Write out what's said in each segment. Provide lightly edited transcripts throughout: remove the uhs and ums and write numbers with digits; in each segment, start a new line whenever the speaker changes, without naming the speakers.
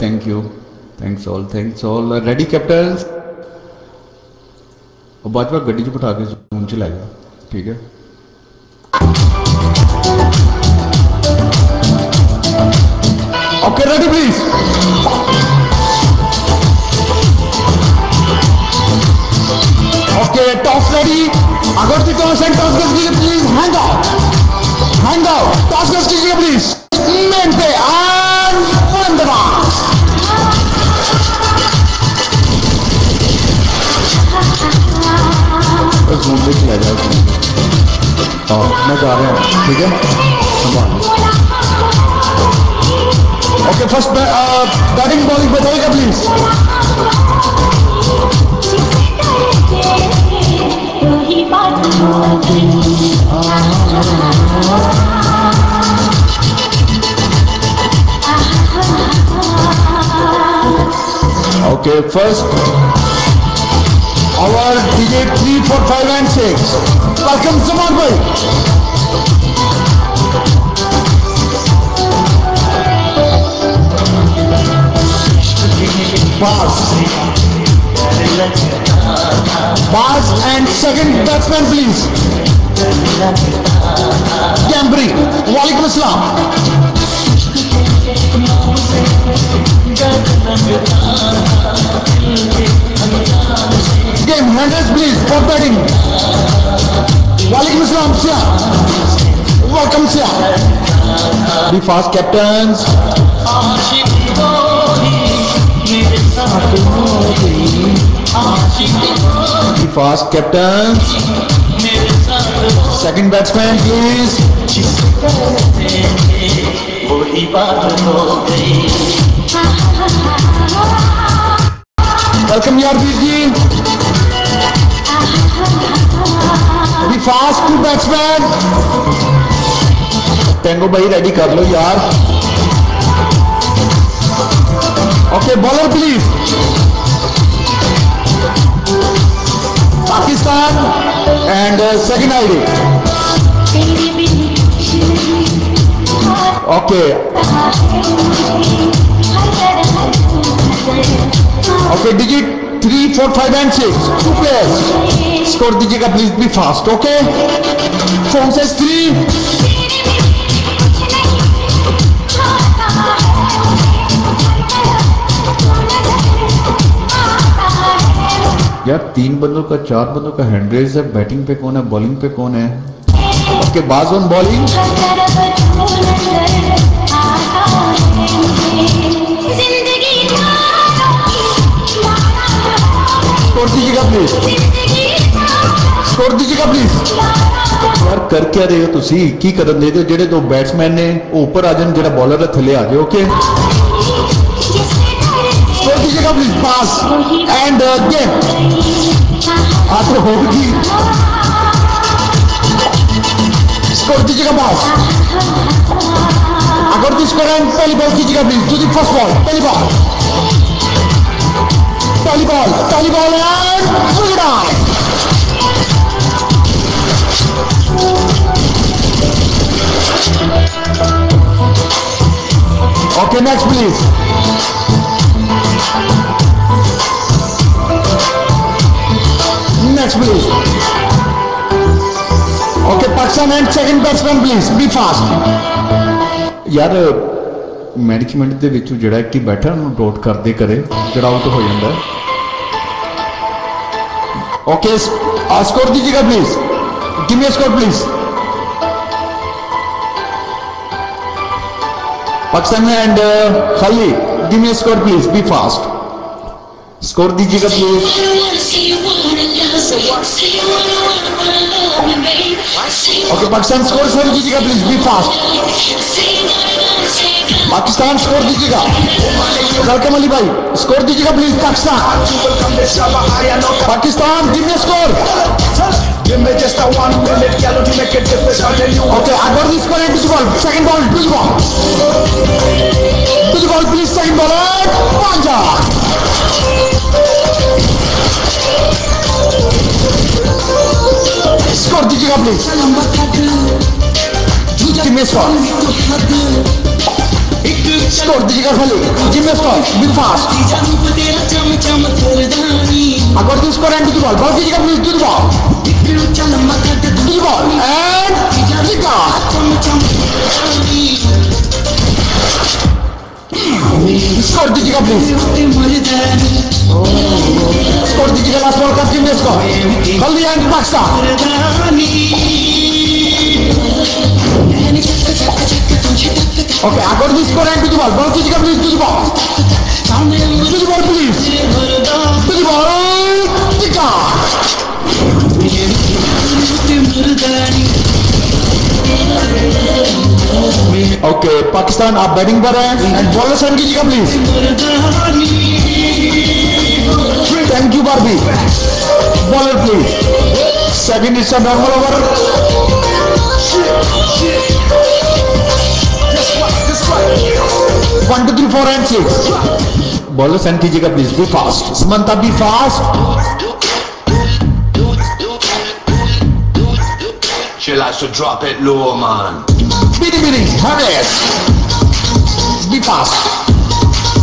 Thank you, thanks all. Ready captain? और बाद में गड्डी च बिठा के जूम च लाएगा, ठीक है? Okay ready please. Okay toss ready. अगर दी टॉस एंड टॉस गज कीजिए प्लीज। हैंड आउट टॉस गज कीजिए प्लीज। मेन पे and one the mark. Zoom पे चला जाए। मैं जा रहा हूँ, ठीक है? ओके फर्स्ट बैटिंग बॉलिंग बताइएगा please. Okay first our digit 3, 4, 5 and 6. Welcome Zaman bhai. Pass and second batsman please. Gambri. Walaikum Assalam. Game handles please for batting. Walaikum Assalam Sia. Welcome Sia. Be fast captains. Be fast captains. Second batsman please. Welcome Yarveer ji. Be fast to batsman. Tango भाई ready कर लो यार। Okay bowler please. Pakistan and second ID. Okay. Okay digit 3, 4, 5 and 6. 2 players. Score दीजिएगा please. Be fast. Okay phone says 3। यार 3 बंदों का 4 बंदों का hand raise है। बैटिंग पे कौन है, बॉलिंग पे कौन है? ओके बाज ऑन बॉलिंग। स्कोर दीजिएगा प्लीज। स्कोर दीजिएगा प्लीज। यार कर क्या रहे हो तुसी? की करन दे दो। जेडे 2 बैट्समैन ने ऊपर आ जान, जेड़ा बॉलर है थले आ जाए। ओके स्कोर दीजिएगा प्लीज। पास एंड गेम आप होगी। स्कोर दीजिएगा पास। अगर दी स्कोर एंड पहली बॉल कीजिएगा please. To the first ball. पहली ball and bring it on. Okay, next please. Next please. Okay, Pakistan and second batsman please. Be fast. यार management ਦੇ ਵਿੱਚ ਜਿਹੜਾ ਕਿ ਬੈਠਾ ਉਹਨੂੰ ਡਾਟ ਕਰਦੇ ਕਰੇ ਜਿਹੜਾ ਆਊਟ ਹੋ ਜਾਂਦਾ ਹੈ। ओके स्कोर दीजिएगा please. Give me score please. Pakistan and खाली give me score please. Be fast. Score दीजिएगा please. Okay Pakistan score sir दीजिएगा please. Be fast. Pakistan score दीजिएगा। वेलकम अली भाई स्कोर दीजिएगा please. Pakistan give me score. Okay अगर दिस पर two ball second ball two ball please. Second ball पांजा। Score दीजिएगा please. Give me score. Score दीजिएगा खाली जिम में स्कोर बी फास्ट अगर this score and to the ball ball कीजिएगा please to the ball and किका स्कोर दीजिएगा प्लीज स्कोर दीजिएगा लास्ट बॉल का जिम में स्कोर हल्दी एंड पाकिस्तान ओके अगर this score and to the ball ball कीजिएगा please to the ball please to the ball किका ओके पाकिस्तान आप बैटिंग पर हैं एंड बॉलर सेंड कीजिएगा प्लीज थैंक यू बारबी bowler please second is normal over 1 2 3 4 and 6 bowler send कीजिएगा please be fast Samantha be fast
She likes to drop it low, man.
Bini, Harris. Be fast.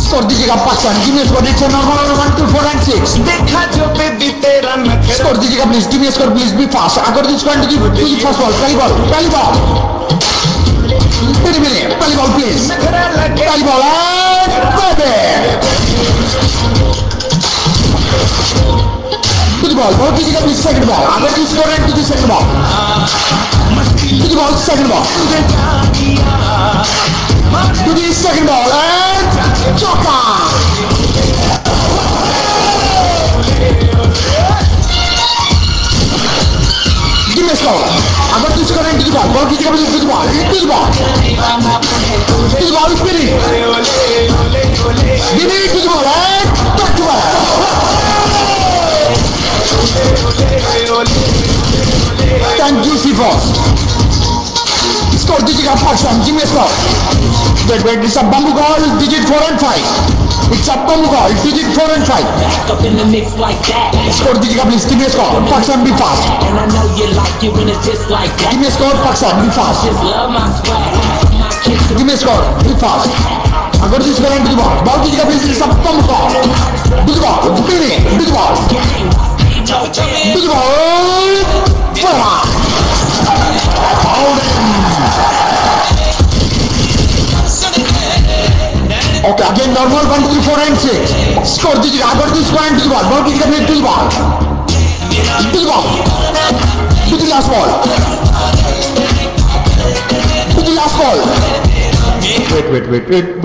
Score दीजिएगा Pakistan give me score it's normal 1 2 4 and 6
देखा जो baby तेरा नखरा
score दीजिएगा please give me score please be fast अगर this point to the first ball पहली बॉल पहली बॉल प्लीज पहली बॉल बेबी टू द बॉल कीजिएगा प्लीज सेकंड बॉल अगर this score and to the second ball to the ball, second ball. To the second ball and Chopper. Give me a score. I'm going to score into the ball. Ball to the ball. To the ball, spinning. Give it to the ball and back to ball. Thank you, Sifos. Score दीजिएगा Pakistan gym में score wait it's a bamboo goal digit 4 and 5 it's a bamboo goal digit 4 and 5 score दीजिएगा please team में score Pakistan be fast team में score Pakistan be fast team में score be fast अगर this goal to the ball ball दीजिएगा please it's a bamboo goal to the ball spinning to the ball Okay, again normal 1 2 3 4 and 6 score दीजिएगा अगर this point to the ball ball कीजिएगा please to the ball to the last ball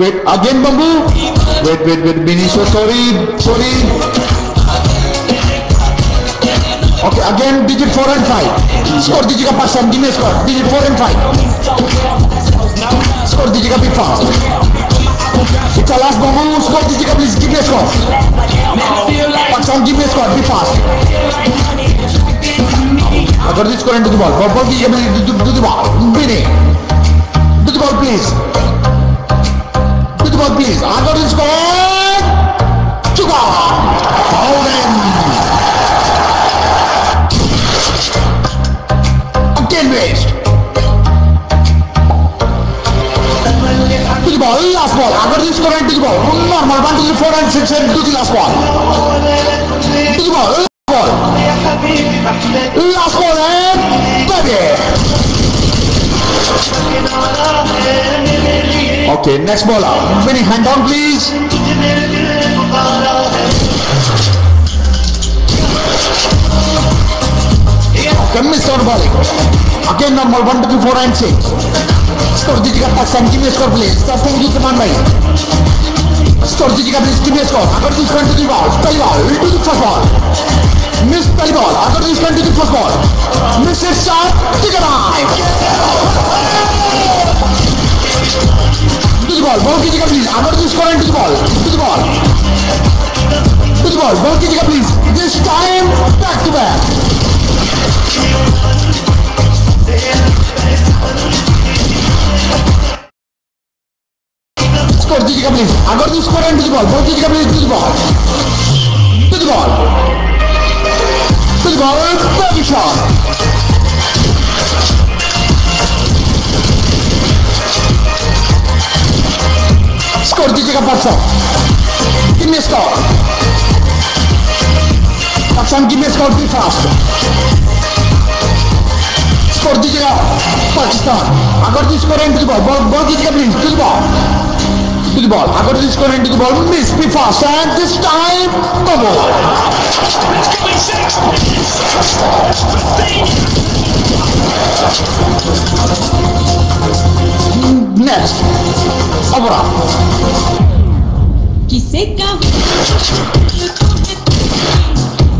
wait again Bambu wait Bini so sorry okay again digit 4 and 5 score दीजिएगा Pakistan team में score digit 4 and 5 score दीजिएगा big fast it's a last Bambu score दीजिएगा please give me a score Pakistan give me a score be fast अगर this score into the ball ball कीजिएगा please to the ball Bini to the ball please अगर this score चुका again waste to the ball last ball अगर this score into the ball normal 1 2 3 4 and 6 and to the last ball to the ball last ball and baby okay next ball out Bini hand down please okay miss out bowling again normal 1 2 3 4 and 6 score दीजिएगा Pakistan team में score please तब thank you come on भाई score दीजिएगा please team में score अगर this point to the ball पहली ball to the first ball miss पहली बॉल अगर this point to the first ball miss it shot टिक अलाइव to the ball ball कीजिएगा प्लीज अगर this score to the ball ball कीजिएगा please this time back to back score दीजिएगा please अगर this score to the ball कीजिएगा please to the ball baby shot score दीजिएगा person, give me score person, give me score, be fast, score दीजिएगा पाकिस्तान। अगर the score and to the ball, ball कीजिएगा please, to the ball, अगर the score and to the ball, miss, be fast and this time no ball. Next, Abra.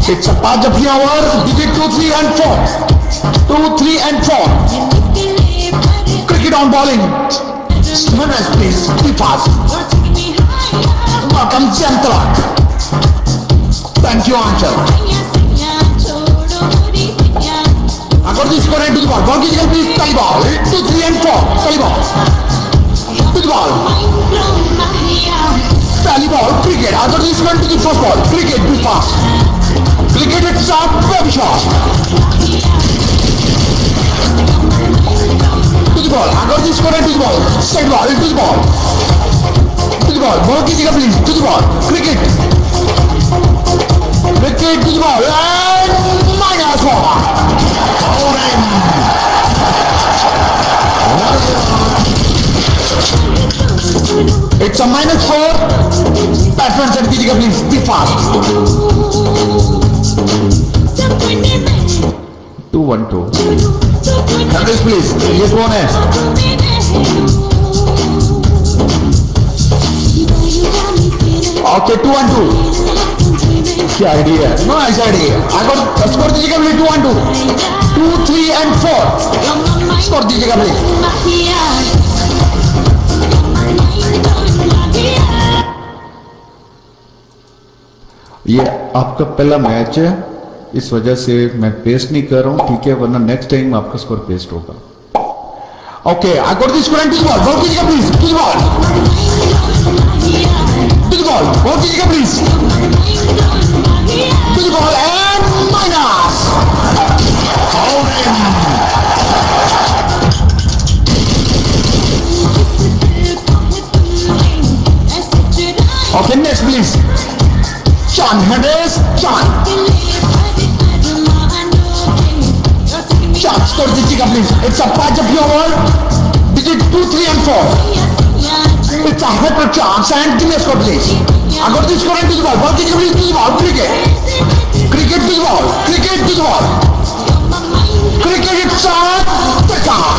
It's a patch of hour. Digit 2, 3 and 4. 2, 3 and 4. Cricket on bowling. Winners, please. Be fast. Welcome, Jantalak. Thank you, Anchal. अगर the score and to the ball, ball कीजिएगा please, पहली बॉल, 2, 3 and 4, पहली ball, to the ball, पहली बॉल, cricket, अगर the score and to the first ball, cricket, be fast, cricket it's a very shot, to the ball, अगर the score and to the ball, second ball, to the ball, ball कीजिएगा please, to the ball, cricket, cricket to the ball, and minus 1. It's a -4. Batsman set कीजिएगा please, be fast. 2-1-2. Henrys please, ये कौन है? Okay, 2-1-2. क्या idea है? No ऐसा idea. अगर score दीजिएगा प्लीज, 2-1-2. 2, 3 and 4. स्कोर दीजिएगा प्लीज।
ये आपका पहला मैच है, इस वजह से मैं पेस्ट नहीं कर रहा हूं, ठीक है, वरना नेक्स्ट टाइम आपका स्कोर पेस्ट होगा।
Okay, I got this score and to the ball, ball कीजिएगा please, to the ball, to the ball, ball कीजिएगा please, to the ball and minus. Okay, next please, John Henrys, John, score दीजिएगा please, it's a patch of over, digit 2, 3 and 4. It's a hyper chance and give me a score please. I got this score and to the ball, ball कीजिएगा please, to the ball, cricket, cricket to the ball, cricket to the ball, cricket it's a touchdown.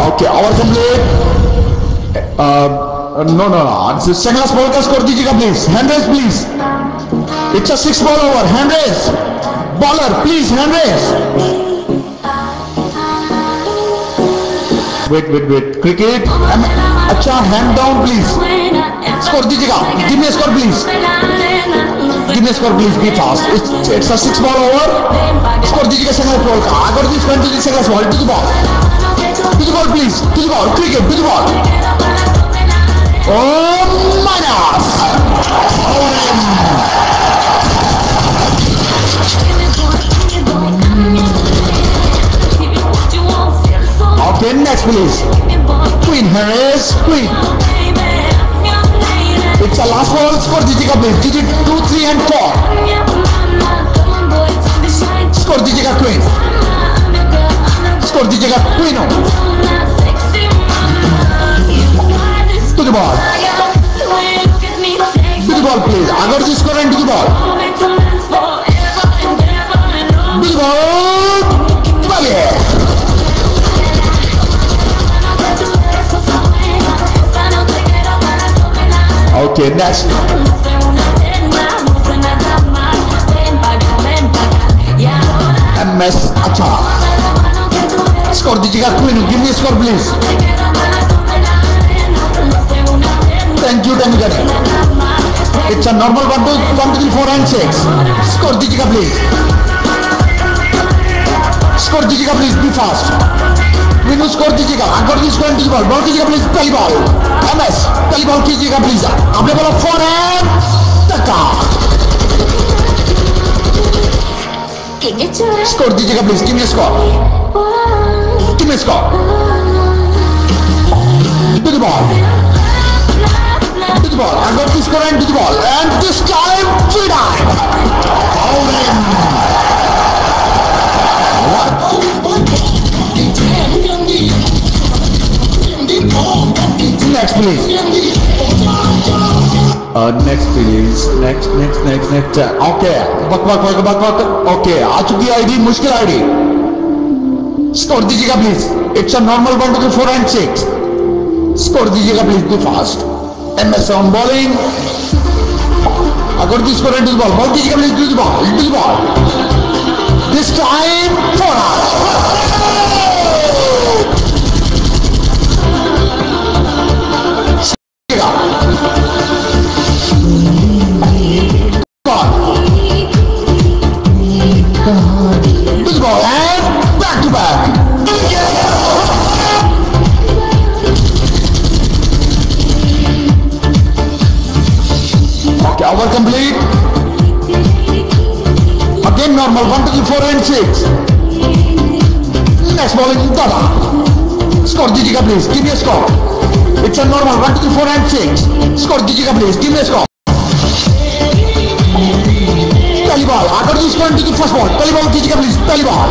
Okay, over complete. No. Second last ball का score दीजिएगा please, Henrys please. It's a 6 ball over, Henrys. Bowler please, Henrys. Wait. Cricket. अच्छा, hand down please. Score दीजिएगा. Give me a score please. Give me a score please. Be fast. It's a 6 ball over. Score दीजिएगा second ball का. अगर this went to the second ball, to the ball. To the ball please, to the ball, cricket, to the ball. Oh, minus. Okay, next please. Queen, Henrys, Queen. It's a last ball, score दीजिएगा please. Digit 2, 3 and 4. Score दीजिएगा Queen. Score दीजिएगा Queen. To the ball. To the ball please. अगर जी score and to the ball. To the ball. Bale. Okay, next. MS अच्छा. Score दीजिएगा Queen. Give me a score please. Thank you, Demigani. It's a normal 1, 2, 3, 4 and 6. Score दीजिएगा please. Score दीजिएगा please. Be fast. Queen score दीजिएगा. अगर दी score दीजिएगा. Ball कीजिएगा please. पहली बॉल. MS. पहली बॉल कीजिएगा please. आपने बोला 4 and touchdown. स्कोर दीजिएगा please, give me score, give me score, to the ball, to the ball. I got to score and to the ball. And this time, we die. Next, please.
Next please, next okay, बक okay, आ चुकी ID, मुश्किल ID.
Score दीजिएगा please, it's a normal 1 2 3 4 and 6. Score दीजिएगा please, be fast. MS on bowling. I got to score and to the ball. Ball dीजिएगा please, to the ball, to the ball. This time, 4 out. To the ball and back to back. Okay, over complete. Again normal, 1 2 3 4 and 6. Next bowling, Dada. Score दीजिएगा please, give me a score. It's a normal, 1 2 3 4 and 6. Score दीजिएगा please, give me a score. पहली ball, आकर to score to the first ball. पहली ball दीजिएगा please, पहली ball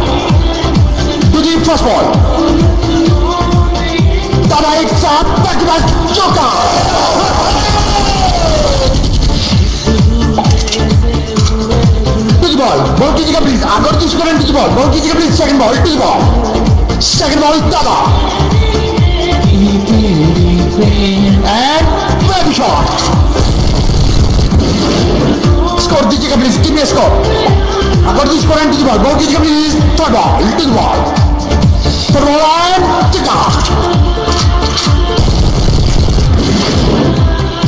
to the first ball. Dada एक साथ back to back चौका. Ball कीजिएगा please, Agar to score and to the ball. Ball कीजिएगा please, second ball to the ball. Second ball Dada. And baby shot. Score दीजिएगा please, give me a score. Agar to score and to the ball. Ball कीजिएगा please, third ball to the ball. Third ball and टिका.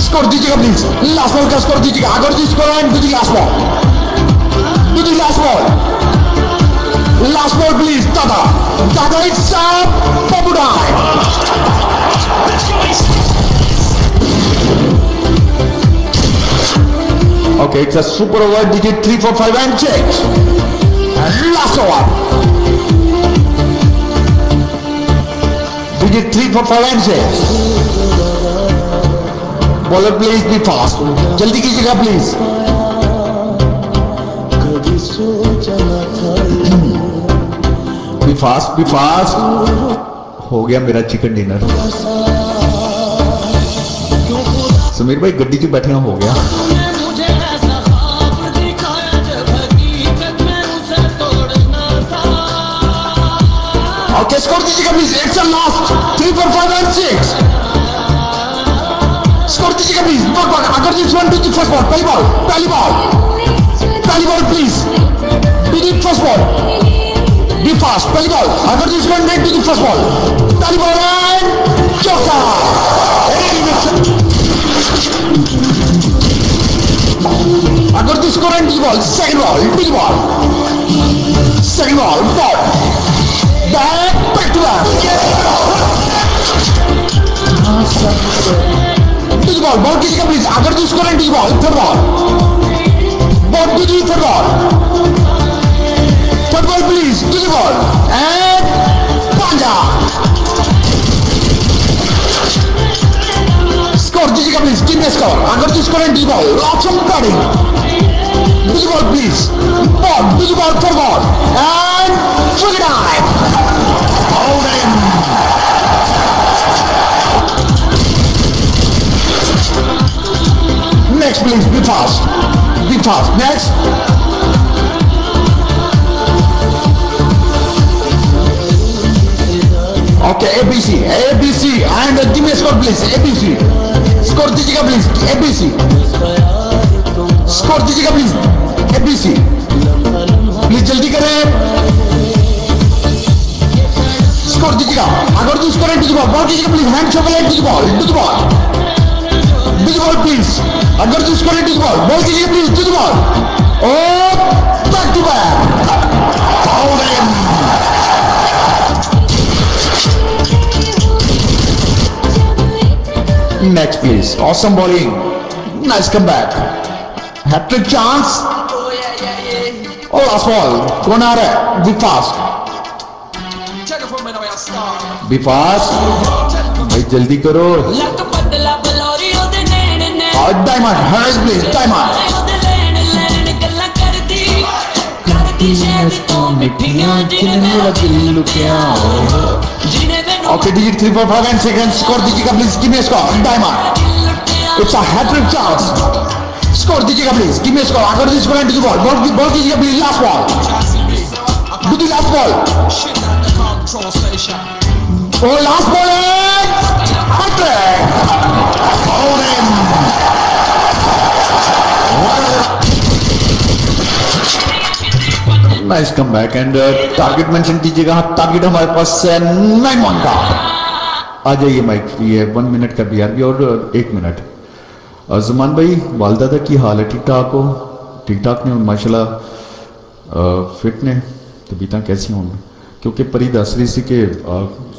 Score दीजिएगा please, last ball का score दीजिएगा. Agar to score and to the last ball. To the last ball. Last ball please, Dada. Dada, it's Babu time.
Okay, it's a super over, digit 3 4 5
And change. And last over.
digit 3 4 5 and 6.
Bowler please be fast. जल्दी कीजिएगा please.
B fast हो गया मेरा chicken dinner. Sameer भाई गड्डी च बैठे हो गया।
Okay, score दीजिएगा please. It's a last 3 4 5 and 6. Score दीजिएगा please. Ball. अगर this 1 2 3 first ball. पहली ball please. To the first ball. Be fast. पहली ball. अगर this 1 to the first ball. पहली ball and चौका. अगर this score and to the ball. Second ball to the ball. Second ball. Ball. Back to back. To the ball. Ball कीजिएगा please. अगर this score and to the ball. Third ball. Ball to the third ball. Third ball please, to the ball. And Panja. Score दीजिएगा please, give me a score. अगर to score and to the ball. Lots of batting. To the ball please. Ball to the ball, third ball. And figure time. Out in. Next please, be fast. Be fast. Next. Okay, ABC and give me a score please. ABC. Score दीजिएगा please. ABC. Score दीजिएगा please. ABC. Please जल्दी करें. Score दीजिएगा. अगर तो score and to the ball. Ball कीजिएगा please. Hand shovel and to the ball. To the ball. To the ball please. अगर तो score and to the ball. Ball कीजिएगा please. To the ball. Oh, back to back. Out in.
Next please.
Awesome bowling. Nice comeback. Hat-trick chance. और last ball कौन आ रहा है? B fast, be fast भाई, जल्दी करो। Diamond Harsh please, diamond okay digit 3 4 5 and seconds score दीजिएगा please, give me score. Diamond it's a hat-trick chance, score दीजिएगा please, give me score. अगर this going to the ball, ball कीजिएगा please, last ball, do the last ball, और last ball hat-trick. Nice come back and target mention कीजिएगा। Target हमारे पास है 9-1 का। आ जाइए, माइक फ्री है, 1 मिनट का BRB और 1 मिनट। ज़मान भाई, वालदा दा की हाल है? ठीक ठाक हो? ठीक ठाक ने माशाल्लाह, फिट ने, तबीयत कैसी होंगी? क्योंकि परी दस रही सी कि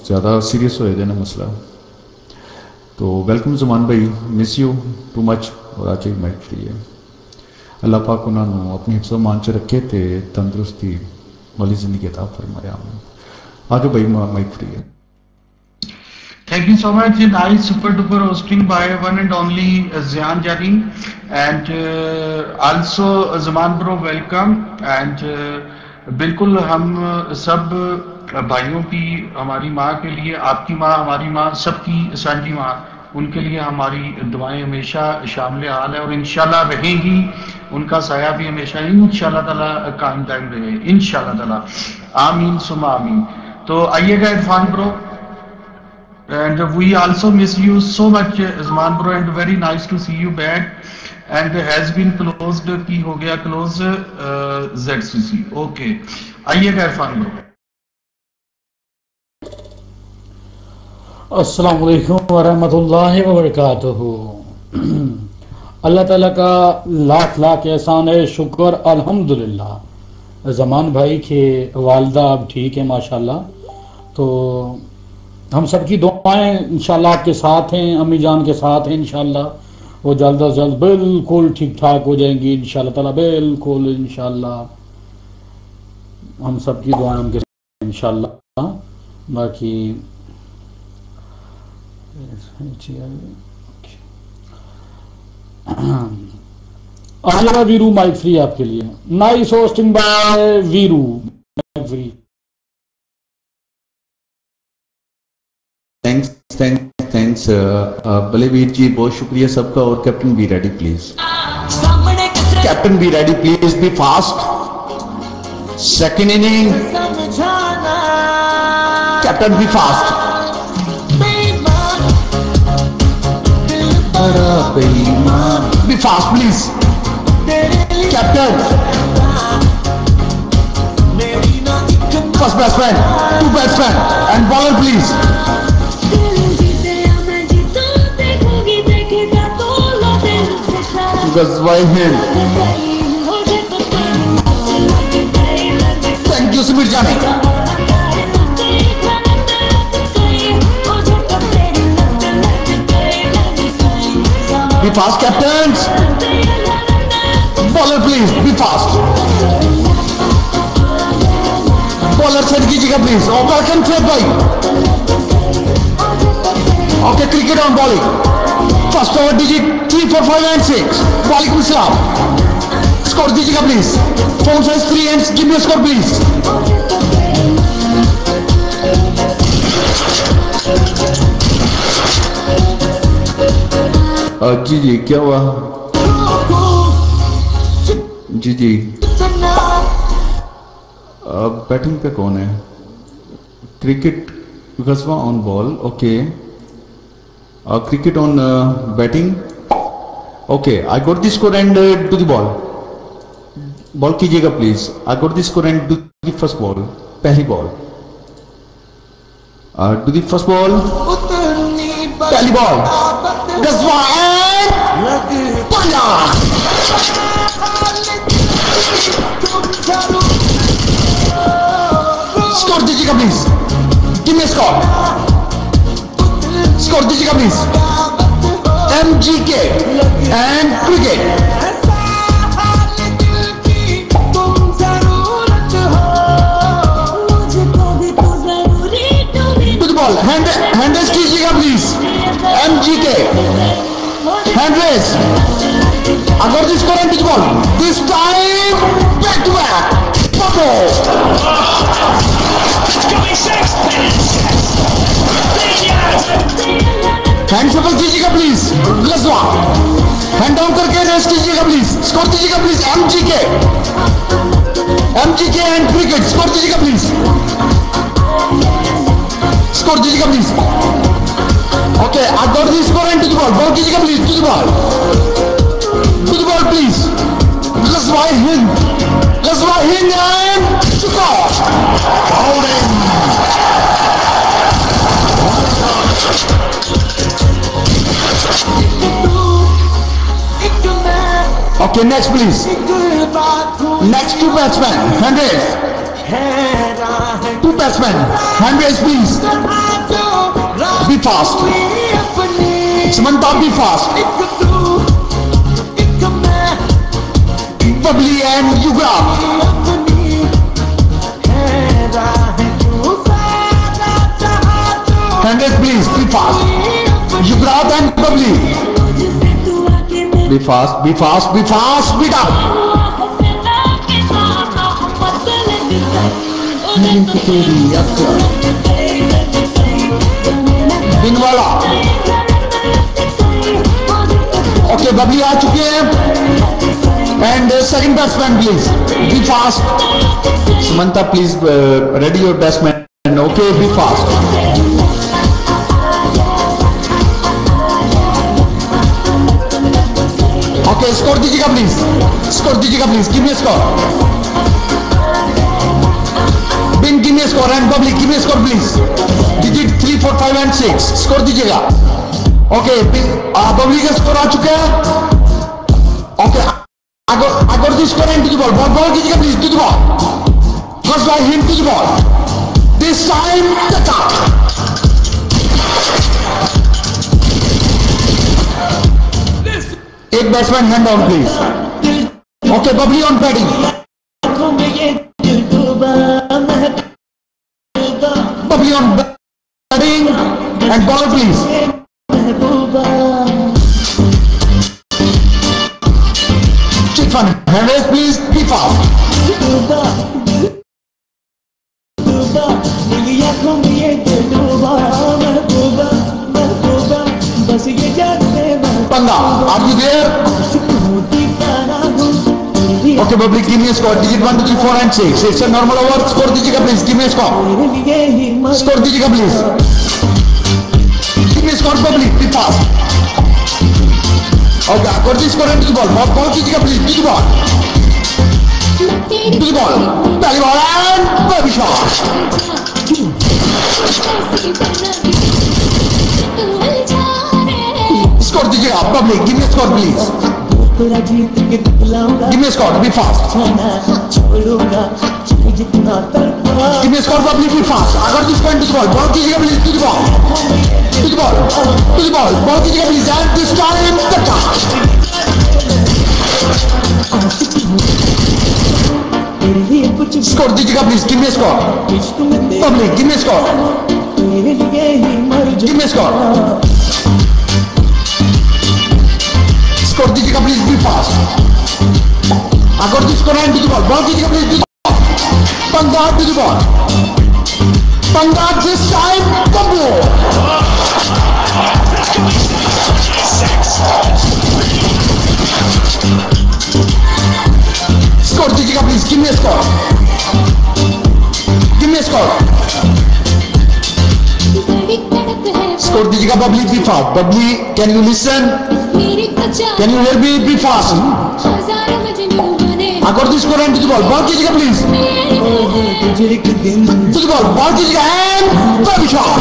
ज़्यादा सीरियस हो जाए ना मसला। तो वेलकम ज़मान भाई, मिस यू टू मच। और आ जाइए, माइक फ्री है। अल्लाह पाक उन्होंने अपनी हिफ्ज़ मान च रखे थे, तंदुरुस्ती वाली जिंदगी अता फरमाया। आगे भाई, माइक फ्री है।
Thank you so much. Nice, super duper hosting by one and only Zian Jari, and also Zaman bro, welcome. And बिल्कुल हम सब भाइयों की, हमारी माँ के लिए, आपकी माँ, हमारी माँ, सबकी सांझी माँ, उनके लिए हमारी दुआएं हमेशा शामिल हाल है और इंशाल्लाह रहेगी। उनका साया भी हमेशा इंशाल्लाह ताला कायम दायम रहे, इंशाल्लाह ताला। आमीन सुमा आमीन। तो आइएगा Irfan bro, and we also miss you so much Zaman bro, and very nice to see you back, and has been closed की हो गया close ZCC। okay, आइएगा इरफान ब्रो।
अस्सलाम वालेकुम वरहमतुल्लाहि वबरकातुहू। अल्लाह ताला का लाख लाख एहसान है, शुक्र अल्हम्दुलिल्लाह। ज़मान भाई के वालदा अब ठीक है माशाल्लाह। तो हम सबकी दुआएं इंशाल्लाह आपके साथ हैं, अम्मी जान के साथ हैं। इंशाल्लाह वो जल्द अज जल्द बिल्कुल ठीक ठाक हो जाएंगी इंशाल्लाह ताला, बिल्कुल इंशाल्लाह। हम सबकी दुआएं उनके साथ इंशाल्लाह। बाकी आलिया वीरू, माइक फ्री आपके लिए। Nice hosting by Veeru, mic free.
Thanks Balvir ji, बहुत शुक्रिया सबका। और captain be ready please, captain be ready please, be fast. Second inning, captain be fast. Be fast please, captain. First batsman, 2 batsman and bowler please. Thank you Sameer Jani. Be fast captain, bowler please, be fast. Bowler set कीजिएगा please. और welcome fair भाई। Okay, cricket on bowling. First over digit 3 4 5 and 6। वालेकुम सलाम, score दीजिएगा please. Phone size 3 and give me score please. जी जी, क्या हुआ? जी जी, बैटिंग पे कौन है? Cricket Gajwa on ball, okay. Cricket on batting, okay. I got the score and to the ball. Ball कीजिएगा please. I got the score and to the first ball, पहली ball. To the first ball, पहली ball, Gajwa score दीजिएगा please, give me score. Score दीजिएगा please. MGK and cricket.
Hand raise कीजिएगा please. MGK hand raise. अगर जिसको run to ball this time back to back bubble. Hand सफल कीजिएगा please. Lajwa hand down करके raise कीजिएगा please. Score दीजिएगा please. MGK and cricket score दीजिएगा please. Score दीजिएगा प्लीज। ओके अगर the score and to the ball ball कीजिएगा please. To the ball please. Lajwa Hind and score. Okay, next please. Next two batsmen. Hand raise. Two batsmen. Hand raise please. Be fast. Samantha, be fast. Bubbly and Yugrab. Hand raise please. Be fast. Yugrab and Bubbly. Be fast, be fast, be fast, speed up. Binwala. Okay, Bubbly आ चुके हैं. And second batsman please. Be fast. Samantha please ready your batsman. Okay, be fast. Okay, score दीजिएगा please. Score दीजिएगा please. Give me score. बिन give me score and Babli give me score please. Digit 3, 4, 5 and 6 score दीजिएगा। Okay Babli का score आ चुका है। Okay अगर the score and to the ball ball कीजिएगा please. To the ball first by him to the ball this time touch out. एक batsman hand down please. Okay Babli on batting. Babli on batting and bowler please. चिटफन hand raise please. Be fast. Panga are you there? Okay Babli give me score. Digit 1, 2, 3, 4 and 6 it's a normal over. Score दीजिएगा please. Give me score. Score दीजिएगा please. Give me score Babli. Be fast. Okay अगर the score and to the ball ball कीजिएगा please. To the ball पहली ball and Babli shot. Score दीजिएगा Babli. Give me score please. Give me score. Be fast. Give me score Babli. Be fast. अगर this point to the ball ball कीजिएगा please. To the ball ball कीजिएगा please and this time touch out. Score दीजिएगा please. Give me score Babli. Give me score. Give me score. Score दीजिएगा please. Be fast. अगर the score and to the ball ball कीजिएगा please. Panga to the ball. Panga this time Bablu. Score दीजिएगा please. Give me score. Give me score. Score दीजिएगा Babli. Be fast. Babli can you listen? Can you hear me? Be fast. अगर the score and to the ball ball कीजिएगा please. To the ball कीजिएगा and Babli shot.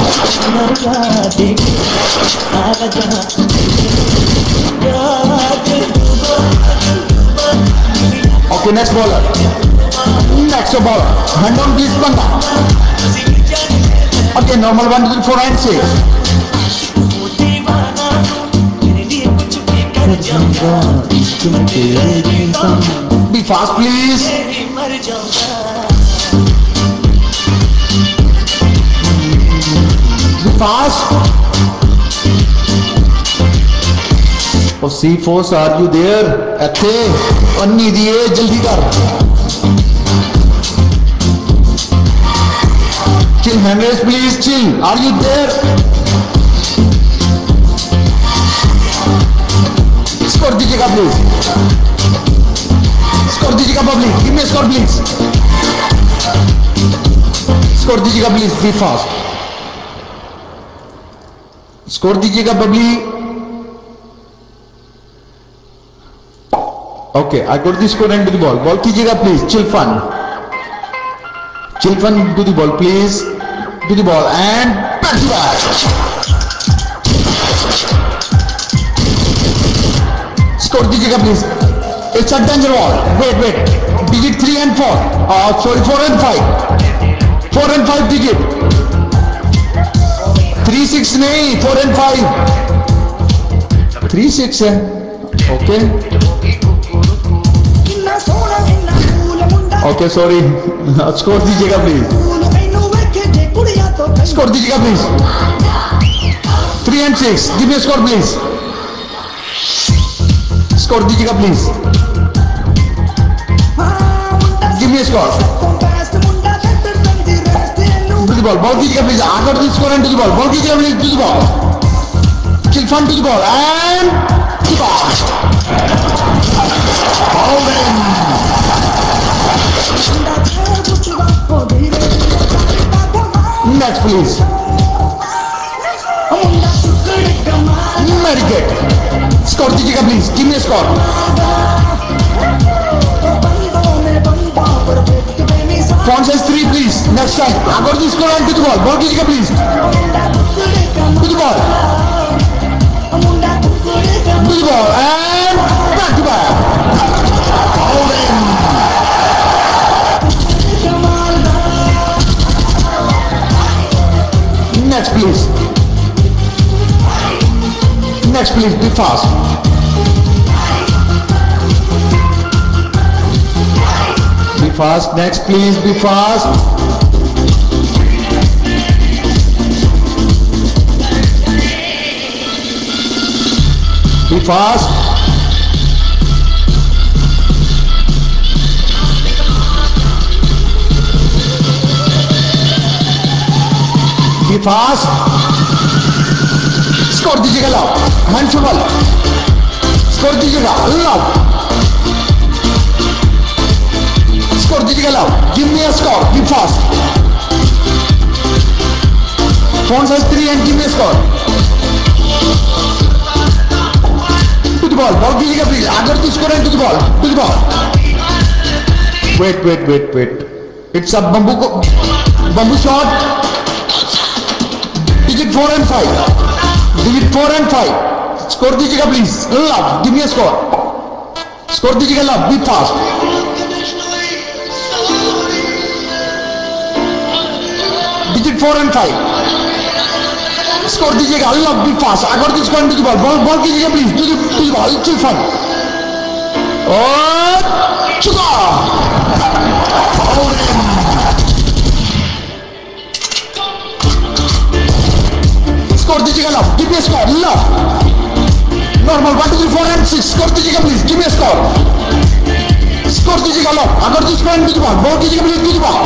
Okay, next bowler. Next bowler. Hand on please, Panga. Okay, normal 1, 2, 3, 4 and 6. Be fast please. fast.
Oh, C4, are you there?
ਇੱਥੇ ਅੰਨੀ ਦੀਏ ਜਲਦੀ ਕਰ. Chill, Henry, please chill. Are you there? Score दीजिएगा please. Score दीजिएगा public. Give me a score please. Score दीजिएगा please. Be fast. Score दीजिएगा public.
Okay, I got the score and to the ball. Ball कीजिएगा please. Chill fun. Chill fun to the ball please. To the ball and
Back to back. Score दीजिएगा please. It's a danger ball. Wait. Digit 3 and 4. Sorry, 4 and 5. 4 and 5 digit. 3 6 नहीं, 4 and 5.
3 6 है. Okay. Okay, sorry. Score दीजिएगा please.
Score दीजिएगा please. 3 and 6. Give me a score please. Score दीजिएगा please. Give me a score. To the ball. Ball कीजिएगा please. I got the score and to the ball. Ball कीजिएगा please to the ball. Chill fun to the ball and to the ball. Ball in. Next please. Medicate. Score दीजिएगा please. Give me a score. Font size 3 please. Next time. I got the score and to the ball. Ball कीजिएगा please. To the ball. To the ball and back to back. All in. Next please. Next please, be fast.
Be fast. Next please. Be fast. Be fast.
Be fast. Score दीजिएगा लाओ. Hand to ball. Score दीजिएगा लाओ. Score दीजिएगा लाओ. Give me a score. Be fast. Font size 3 and give me a score. To the ball. Ball कीजिएगा please. I got the score and to the ball. To the ball.
Wait.
It's a bamboo shot. Digit 4 and 5. Digit 4 and 5. Score दीजिएगा please. Love. Give me a score. Score दीजिएगा love. Be fast. Digit 4 and 5. Score दीजिएगा love. Be fast. I got this one to the ball. Ball कीजिएगा please. To the ball. It's fun. और चुका. All in. Score दीजिएगा love. Give me a score. Love. Normal 1 2 3 4 and 6. Score दीजिएगा please. Give me a score. Score दीजिएगा love. अगर this one to the ball. Ball कीजिएगा please to the ball.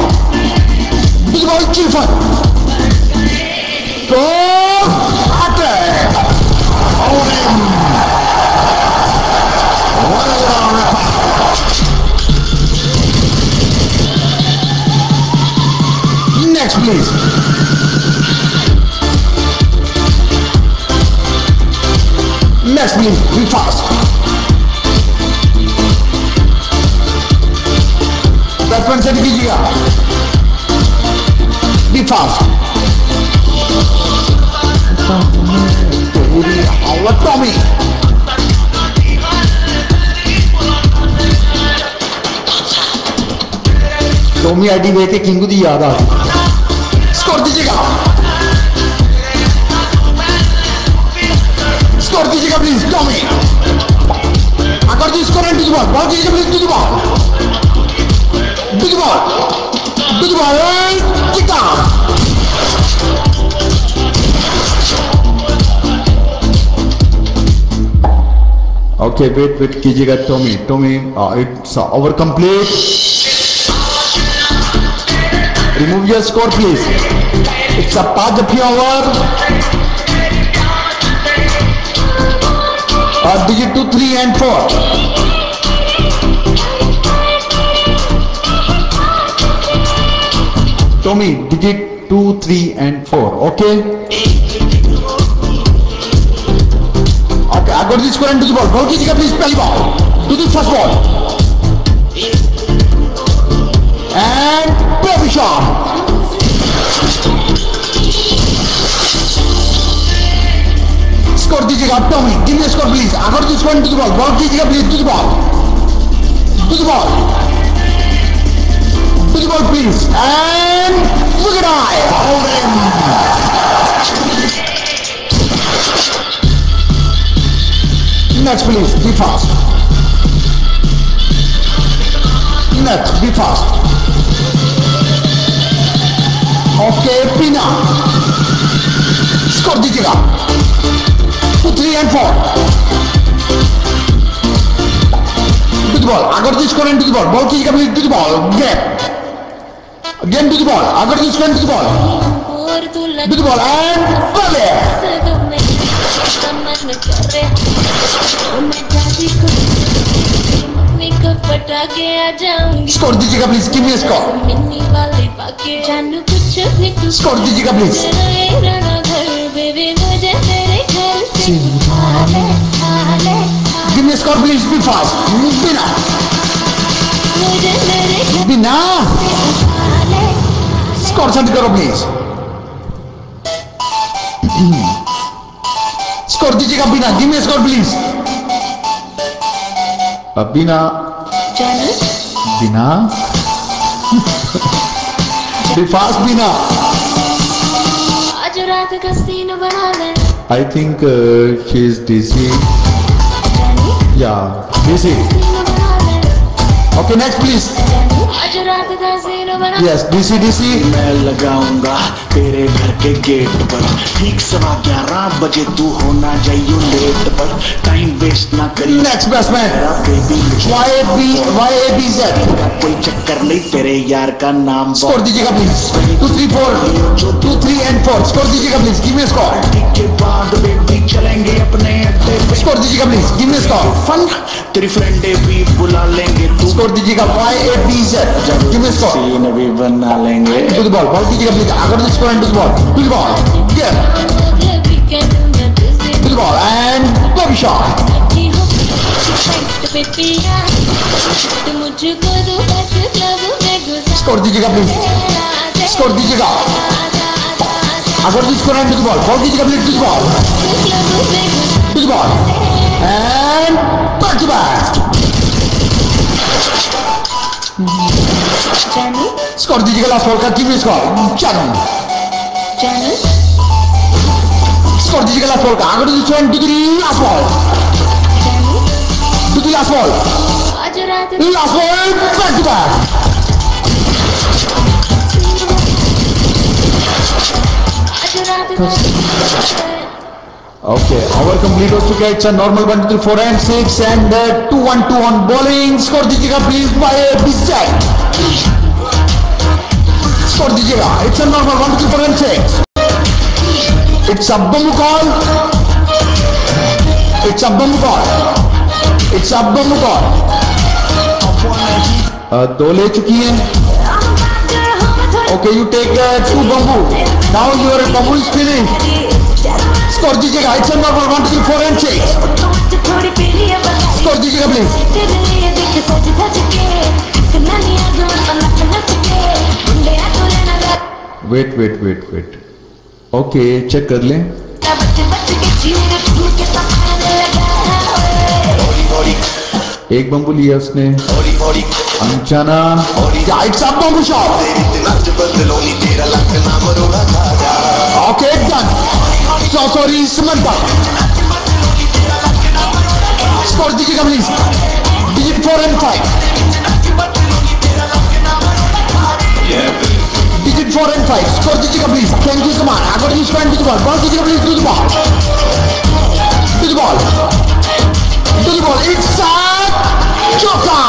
To the ball. Chill fun. Score. Attack. All in. Next please. Next please. Be fast. Batsman set कीजिएगा. Be fast. Tommy. Tommy ID देख के किंगू की याद आ गई. Score दीजिएगा. Score दीजिएगा please Tommy. अगर the score and to the ball. Ball कीजिएगा please to the ball. To the ball. To the ball. Kick out.
Okay, wait कीजिएगा Tommy, it's over complete. Remove your score, please. It's a 5 over. Digit 2, 3 and 4. Tommy, digit 2, 3 and 4. Okay? Okay, I got this score and to the ball. Ball कीजिएगा please, पहली ball. To the first ball. And baby shot. Score दीजिएगा Tommy. Give me a score please. I got this score and to the ball. Ball कीजिएगा please, to the ball. To the ball. To the ball please. And look at I. Hold him. Next please, be fast. Next, be fast. Okay, Pina. Score दीजिएगा 2, 3 and 4. To the ball. I got this score and to the ball. Ball कीजिएगा please, to the ball. Again to the ball. I got this score and to the ball. To the ball and volley. Score दीजिएगा please. Give me a score. Score दीजिएगा please. Give me a score please. Be fast. Bina. Score शांति करो please. Score दीजिएगा Bina. Give me a score please. Bina. Be fast, Bina. I think she is dizzy. Yeah, dizzy. Okay, next please. Yes, DC.
मैं लगाऊंगा तेरे घर के gate पर ठीक 11:15 बजे तू होना चाहिए लेट पर टाइम वेस्ट ना करी
Next batsman. YABZ.
कोई चक्कर नहीं तेरे यार का नाम
Score दीजिएगा please. 2, 3, 4. 2, 3 and 4. Score दीजिएगा please. Give me a score.
के बाद बेबी चलेंगे अपने अड्डे पे
Score दीजिएगा please. Give me a score.
Fun तेरी फ्रेंडे भी बुला लेंगे तू
Score दीजिएगा YABZ. Give me a score.
Scene भी बना लेंगे
To the ball. Ball दीजिएगा please. I got this score and to the ball. To the ball. Yeah. To the ball and baby shot. Score दीजिएगा please. Score दीजिएगा. I got this score and to the ball. Ball दीजिएगा please. To the ball. To the ball. And back to back. Score दीजिएगा last ball का. Give me a score. Channel. Score दीजिएगा last ball का. I got this score and to the last ball. To the last ball. Last ball. Back to back. Okay, over complete हो चुका है. It's a normal 1, 2, 3, 4 and 6 and 2, 1, 2 on bowling. Score दीजिएगा please by BZ. Score दीजिएगा. It's a normal 1, 2, 3, 4 and 6. It's a bumbu call. It's a bumbu call. It's a bumbu call. दो ले चुकी हैं. Okay, you take 2 bamboo. Now your bamboo is finished. Score दीजिएगा. It's a normal 1, 2, 3, 4 and 6. Score दीजिएगा please. Wait. Okay, check कर लें. एक bamboo लिया उसने. Anchana. Yeah, it's a bamboo shot. Okay, done. So sorry, Samantha. Score दीजिएगा please. Digit 4 and 5. Digit 4 and 5. Score दीजिएगा please. Thank you, come on. I got you score to the ball. Ball दीजिएगा please to the ball. To the ball. To the ball. It's Chota.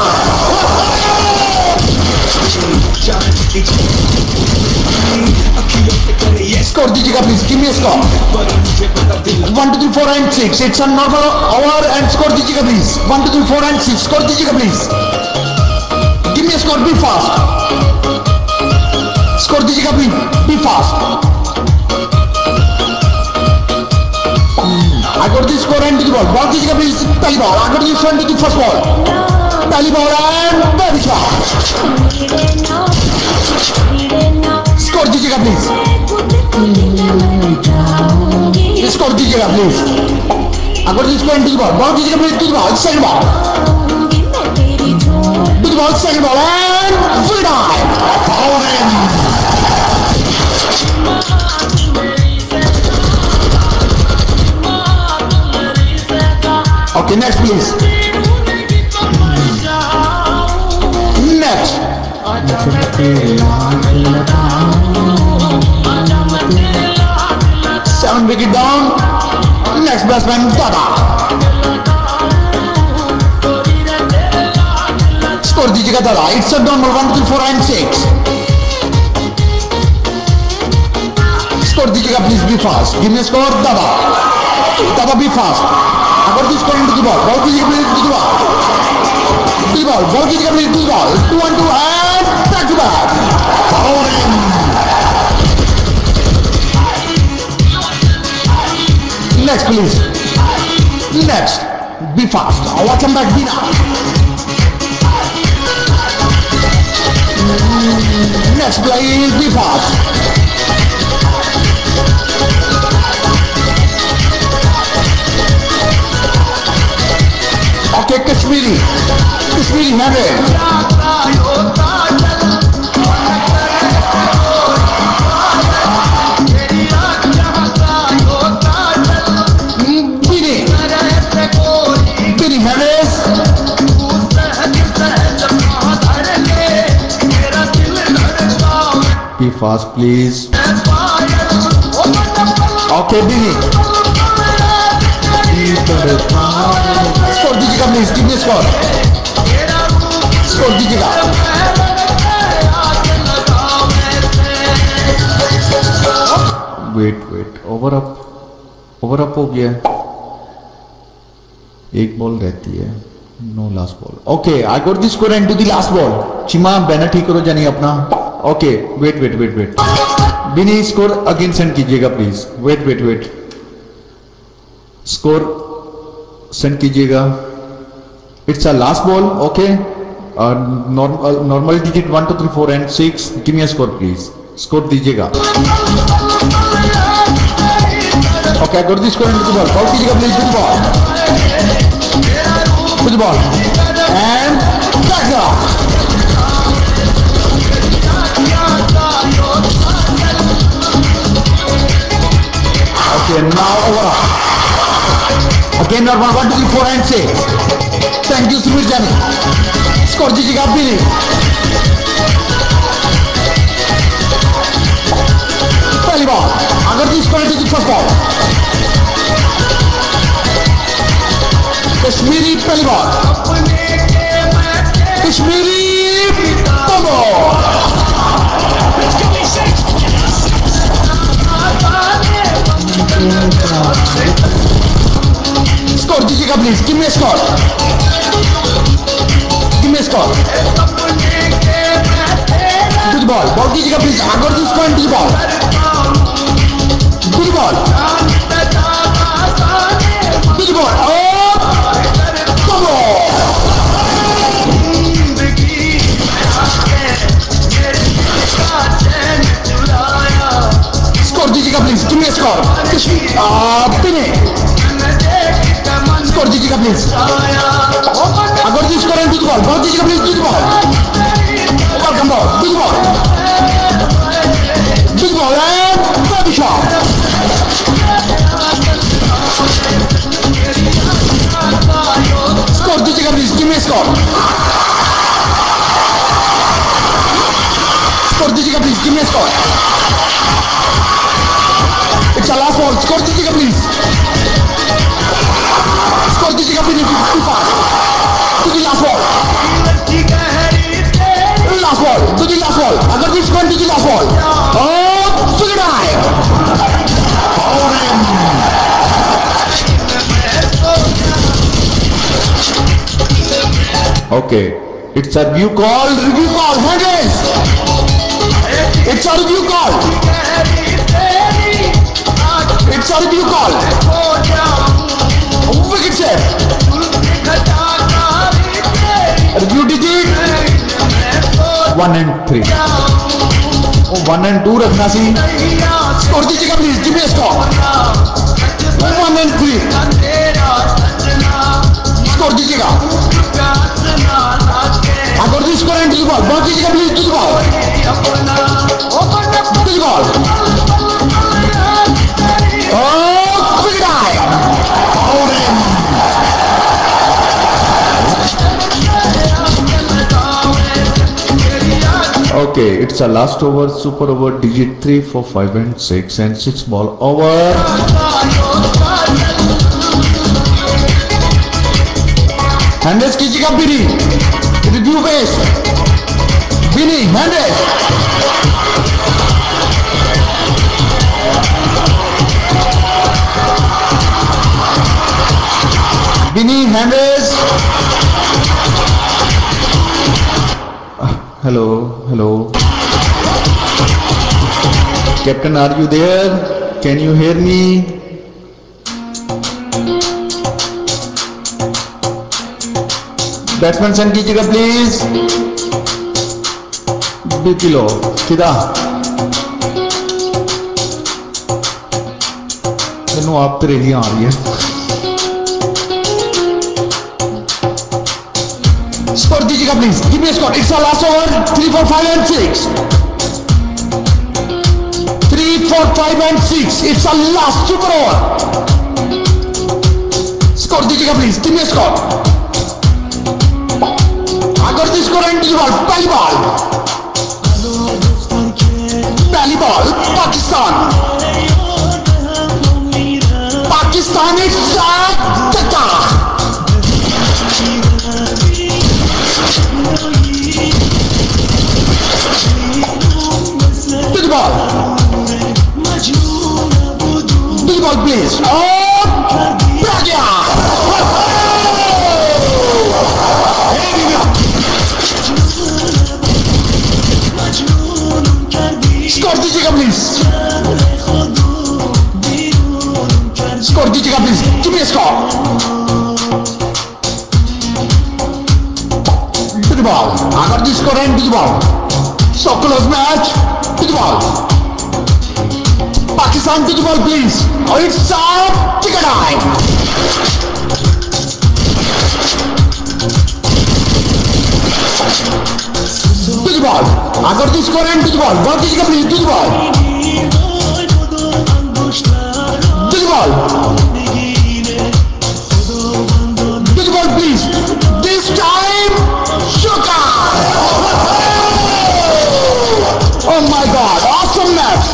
Score दीजिएगा please. Give me a score. 1, 2, 3, 4 and 6. It's a normal over and score दीजिएगा please. 1, 2, 3, 4 and 6. Score दीजिएगा please. Give me a score. Be fast. Score दीजिएगा please. Be fast. I got this score and the ball. Ball दीजिएगा please. पहली ball. I got this one to the first ball. पहली ball and very shot. Score दीजिएगा please. Score दीजिएगा please. I got this one to the ball. Ball दीजिएगा please to the ball. Second ball. To the ball. Second ball and full dive. Okay, next please. Next. 7 wicket down. Next batsman Dada. Score दीजिएगा Dada. It's a normal 1, 2, 4 and 6. Score दीजिएगा please. Be fast. Give me a score Dada. Dada be fast. Agar this score into the ball. Ball दीजिएगा please to the ball. To the ball. Ball दीजिएगा please to the ball. 2 and 2 and back to back. Next please. Next. Be fast. Welcome back Bina. Next please. Be fast. Okay, Kashmiri have it. Bini Harris. Be fast, please. Okay, Bini. Score दीजिएगा please. Give me a score. Score दीजिएगा. Wait. Over up हो गया. एक ball रहती है. No last ball. Okay, I got the score and to the last ball. Chima banner ठीक करो जानी अपना. Okay, wait. Bini score again send कीजिएगा please. Wait. Score send कीजिएगा. It's a last ball. Okay. Normal digit 1, 2, 3, 4 and 6. Give me a score please. Score दीजिएगा. Okay, I got the score and to the ball. Ball कीजिएगा please to the ball. To the ball. And back up. Okay, now over. Again normal 1, 2, 3, 4 and 6. Thank you Sumir Jani. Score दीजिएगा Bini. पहली बॉल. अगर दी score to the first ball. Kashmiri पहली ball. Kashmiri Tomo. Score दीजिएगा please. Give me a score. To the ball. Ball दीजिएगा please. अगर दी score to the ball. To the ball. To the ball. Oh! Come on! Score दीजिएगा please. Give me a score. Bini. Score दीजिएगा please. अगर दी score and to the ball. Ball दीजिएगा please to the ball. Welcome ball. To the ball. To the ball and baby shot. Score दीजिएगा please. Give me a score. Score दीजिएगा please. Give me a score. It's a last ball. Score दीजिएगा please. Score दीजिएगा please. Too fast.
Okay, it's a review call.
Review call. Hand raise. It's a review call. It's a review call. Wicket save. Review digit
1 and 3. Oh, 1 and 2 रखना सी.
Score दीजिएगा please. Give me a score. 1 and 3. Score दीजिएगा. अगर this score and ball ball दीजिएगा please. To the ball. To the ball. Oh, quick eye. Out in.
Okay, it's a last over, super over, digit 3, 4, 5 and 6 and 6 ball over.
हैंडेस कीजिएगा बिनी. Review base. Binny हैंडेस. Binny हैंडेस.
Hello, hello. Captain, are you there? Can you hear me? Batsman send कीजिएगा please. बिपिलो किदा तेनों आप तेरे ही आ रही है.
Score दीजिएगा please. Give me score. It's a last over. 3, 4, 5 and 6. 3, 4, 5 and 6. It's a last super over. Score दीजिएगा please. Give me score. अगर this score and ball. पहली बॉल. पहली बॉल पाकिस्तान. पाकिस्तान इट्स टका. To the ball. To the ball, please. Oh, Pragya. Score दीजिएगा please. Score दीजिएगा please. Give me a score. To the ball. अगर this score and to the ball. So close match. To the ball. Pakistan to the ball, please. Oh, it's up. Chicken eye. To the ball. अगर this score and to the ball. Ball दीजिएगा please. To the ball. To the ball. To the ball, please. This time, Shuka. Oh my God, awesome match.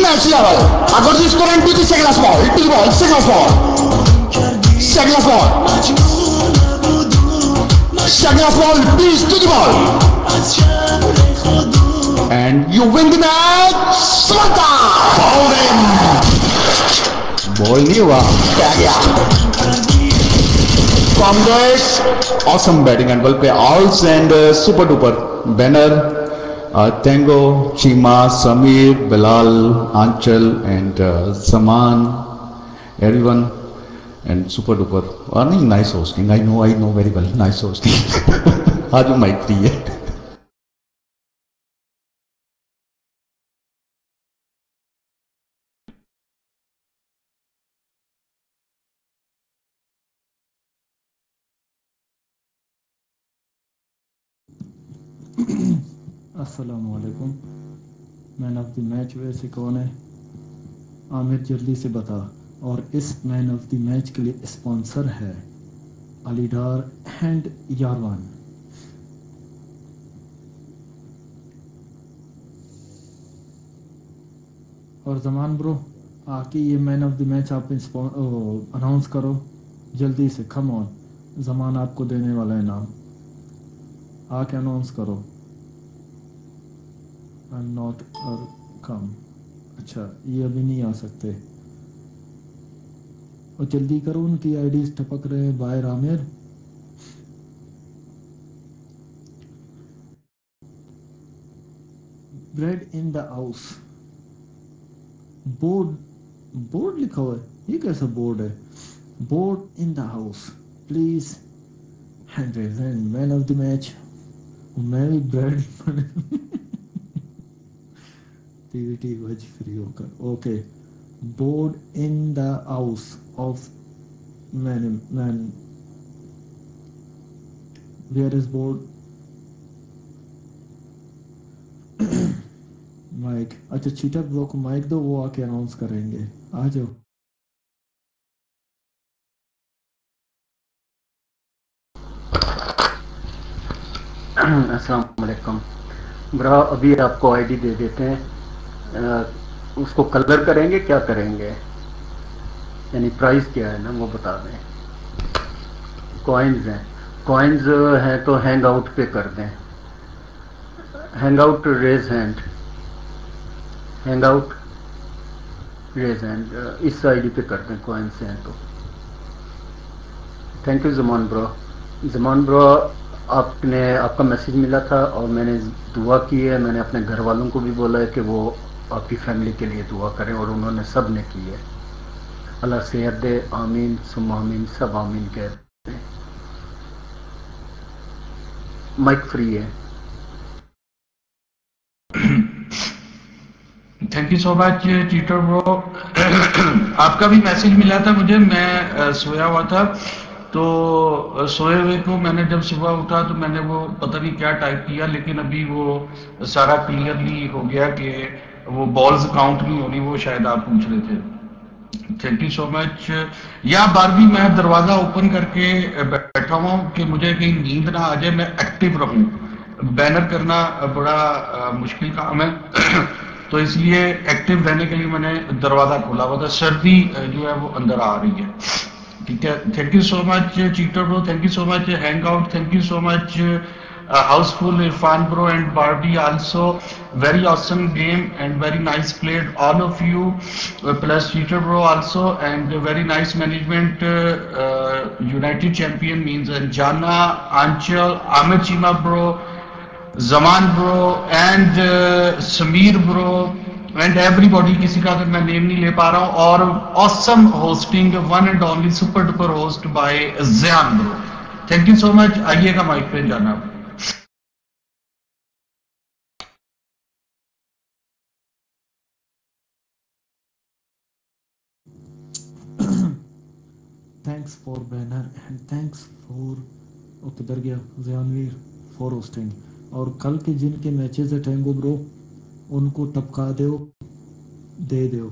Match level. अगर this score and to the second last ball. To the ball, second last ball. Second last ball. Second last ball, please to the ball.
And
You win the match. Samantha.
ball नहीं हुआ.
क्या गया?
Congrats, awesome batting and well play. Alls and super duper. Banner, Tango, Chima, Samir, Bilal, Anchal, and Saman, everyone, and super duper. Nice hosting. I know very well. Nice hosting. आज mic free है.
अस्सलामुअलैकुम. Man of the match वैसे कौन है? आमिर जल्दी से बता. और इस मैन ऑफ द मैच के लिए स्पॉन्सर है अलीडार एंड यारवान. और जमान ब्रो आके ये मैन ऑफ द मैच आप अनाउंस करो जल्दी से. Come on. जमान आपको देने वाला है नाम. आके अनाउंस करो. I am not come. अच्छा ये अभी नहीं आ सकते.
और जल्दी करो, उनकी आईडीज टपक रहे हैं। बाय रामेर। Bread in the house. Board, board लिखा हुआ है, ये कैसा बोर्ड है? Board in the house please. 100 man of the match. मैं भी ब्रेड टीवीटी वज फ्री होकर। Okay, board in the house of man. Where is board? Mic. अच्छा, चीटर ब्रो को माइक दो, वो आके अनाउंस करेंगे। आ जाओ।
अस्सलाम वालेकुम ब्रा, अभी आपको आईडी दे देते हैं, उसको कलर करेंगे, क्या करेंगे, यानी प्राइस क्या है ना वो बता दें। कॉइन्स हैं, कॉइन्स हैं तो हैंग आउट पे कर दें। Hang out raise hand, hang out raise hand, इस आईडी पे कर दें कॉइन्स हैं तो। Thank you Zaman bro. Zaman bro, आपका मैसेज मिला था और मैंने दुआ की है। मैंने अपने घर वालों को भी बोला है कि वो आपकी फैमिली के लिए दुआ करें, और उन्होंने सब ने की है। अल्लाह सेहत दे, आमीन सुम्मा आमीन, सब आमीन कहते हैं। माइक फ्री है।
Thank you so much cheater bro. आपका भी मैसेज मिला था मुझे, मैं सोया हुआ था, तो सोए हुए को मैंने जब सुबह उठा तो मैंने वो पता नहीं क्या टाइप किया, लेकिन अभी वो सारा क्लियरली हो गया कि वो बॉल्स काउंट नहीं होनी, वो शायद आप पूछ रहे थे। Thank you so much. या बार भी मैं दरवाजा ओपन करके बैठा हुआ हूँ कि मुझे कहीं नींद ना आ जाए, मैं एक्टिव रहूं। बैनर करना बड़ा मुश्किल काम है तो इसलिए एक्टिव रहने के लिए मैंने दरवाजा खोला हुआ था। सर्दी जो है वो अंदर आ रही है। ठीक है, thank you so much cheater bro, thank you so much hang out, thank you so much housefull Irfan bro and Barbie also. Very awesome game and very nice played all of you, plus cheater bro also, and very nice management. United champion means Jana, Aanchal, Aamir Cheema bro, Zaman bro and Sameer bro and everybody, किसी का अगर मैं name नहीं ले पा रहा हूं, और awesome hosting, one and only super duper host by Jiyan bro. Thank you so much. आइएगा माइक पे जाना।
Thanks for banner and thanks for, okay डर गया, जियानवीर फॉर होस्टिंग। और कल के जिनके मैचेस है टेंगो ब्रो, उनको टपका दो, दे दो।